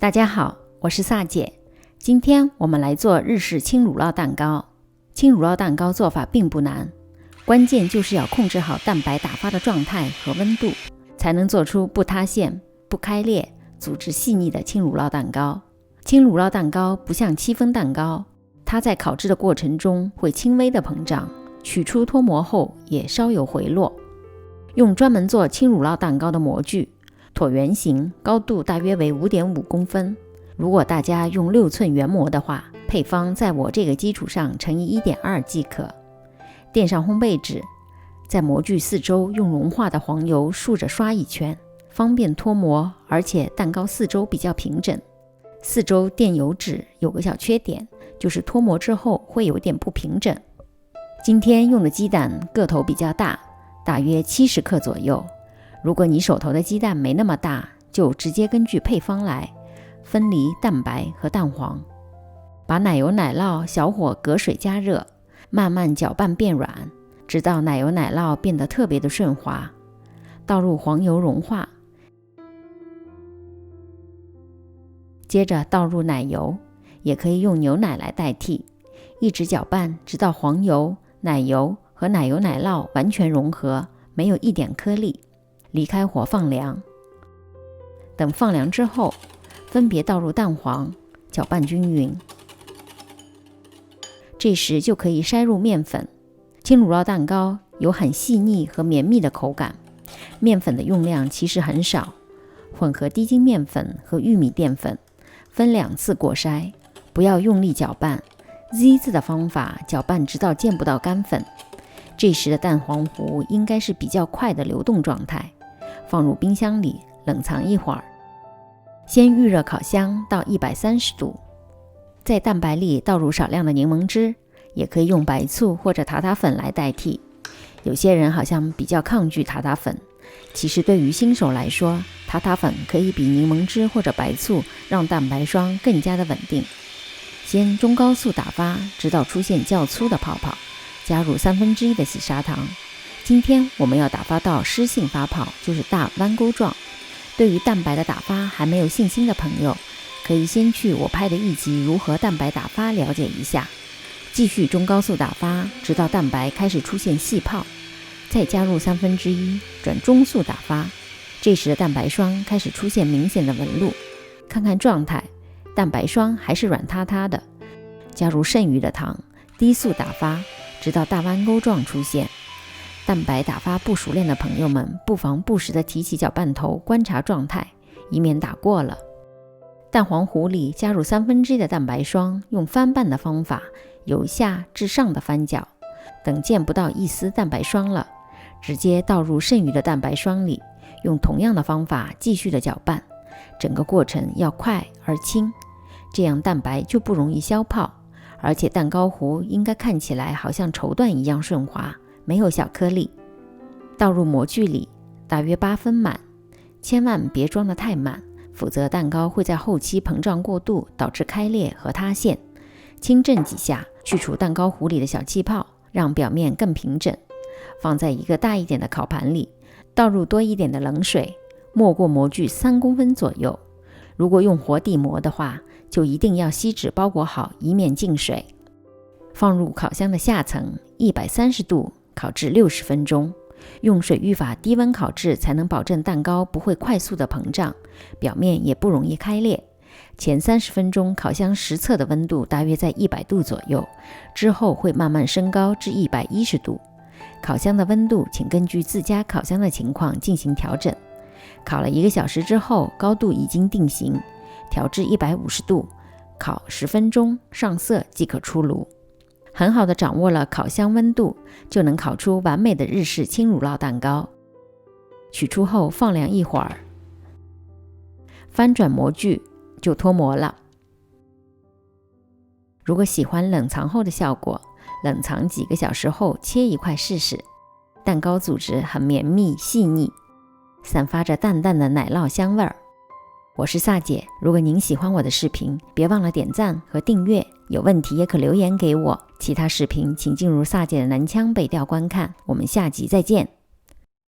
大家好，我是萨姐。今天我们来做日式轻乳酪蛋糕。轻乳酪蛋糕做法并不难，关键就是要控制好蛋白打发的状态和温度，才能做出不塌陷、不开裂、组织细腻的轻乳酪蛋糕。轻乳酪蛋糕不像戚风蛋糕，它在烤制的过程中会轻微的膨胀，取出脱模后也稍有回落。用专门做轻乳酪蛋糕的模具，椭圆形，高度大约为 5.5 公分。如果大家用6寸圆模的话，配方在我这个基础上乘以 1.2 即可。垫上烘焙纸，在模具四周用融化的黄油竖着刷一圈，方便脱模，而且蛋糕四周比较平整。四周垫油纸有个小缺点，就是脱模之后会有点不平整。今天用的鸡蛋个头比较大，大约70克左右。如果你手头的鸡蛋没那么大，就直接根据配方来，分离蛋白和蛋黄。把奶油奶酪小火隔水加热，慢慢搅拌变软，直到奶油奶酪变得特别的顺滑。倒入黄油融化，接着倒入奶油，也可以用牛奶来代替，一直搅拌直到黄油、奶油和奶油奶酪完全融合，没有一点颗粒。离开火放凉，等放凉之后，分别倒入蛋黄，搅拌均匀。这时就可以筛入面粉。轻乳酪蛋糕有很细腻和绵密的口感，面粉的用量其实很少。混合低筋面粉和玉米淀粉，分2次过筛，不要用力搅拌。Z 字的方法搅拌直到见不到干粉。这时的蛋黄糊应该是比较快的流动状态。放入冰箱里冷藏一会儿。先预热烤箱到130度，在蛋白里倒入少量的柠檬汁，也可以用白醋或者塔塔粉来代替。有些人好像比较抗拒塔塔粉，其实对于新手来说，塔塔粉可以比柠檬汁或者白醋让蛋白霜更加的稳定。先中高速打发，直到出现较粗的泡泡，加入1/3的细砂糖。今天我们要打发到湿性发泡，就是大弯钩状。对于蛋白的打发还没有信心的朋友，可以先去我拍的一集如何蛋白打发了解一下。继续中高速打发，直到蛋白开始出现细泡，再加入1/3，转中速打发。这时的蛋白霜开始出现明显的纹路，看看状态，蛋白霜还是软塌塌的。加入剩余的糖，低速打发，直到大弯钩状出现。蛋白打发不熟练的朋友们，不妨不时地提起搅拌头观察状态，以免打过了。蛋黄糊里加入1/3的蛋白霜，用翻拌的方法由下至上的翻搅，等见不到一丝蛋白霜了，直接倒入剩余的蛋白霜里，用同样的方法继续的搅拌。整个过程要快而轻，这样蛋白就不容易消泡，而且蛋糕糊应该看起来好像绸缎一样顺滑，没有小颗粒。倒入模具里，大约8分满，千万别装得太满，否则蛋糕会在后期膨胀过度，导致开裂和塌陷。轻震几下，去除蛋糕糊里的小气泡，让表面更平整。放在一个大一点的烤盘里，倒入多一点的冷水，没过模具3公分左右。如果用活底膜的话，就一定要锡纸包裹好，以免进水。放入烤箱的下层，130度烤制60分钟。用水浴法低温烤制，才能保证蛋糕不会快速的膨胀，表面也不容易开裂。前30分钟烤箱实测的温度大约在100度左右，之后会慢慢升高至110度。烤箱的温度请根据自家烤箱的情况进行调整。烤了1个小时之后，高度已经定型，调至150度，烤10分钟上色即可出炉。很好的掌握了烤箱温度，就能烤出完美的日式轻乳酪蛋糕。取出后放凉一会儿，翻转模具就脱模了。如果喜欢冷藏后的效果，冷藏几个小时后切一块试试。蛋糕组织很绵密细腻，散发着淡淡的奶酪香味儿。我是萨姐，如果您喜欢我的视频，别忘了点赞和订阅，有问题也可留言给我。其他视频请进入萨姐的南腔北调观看，我们下集再见。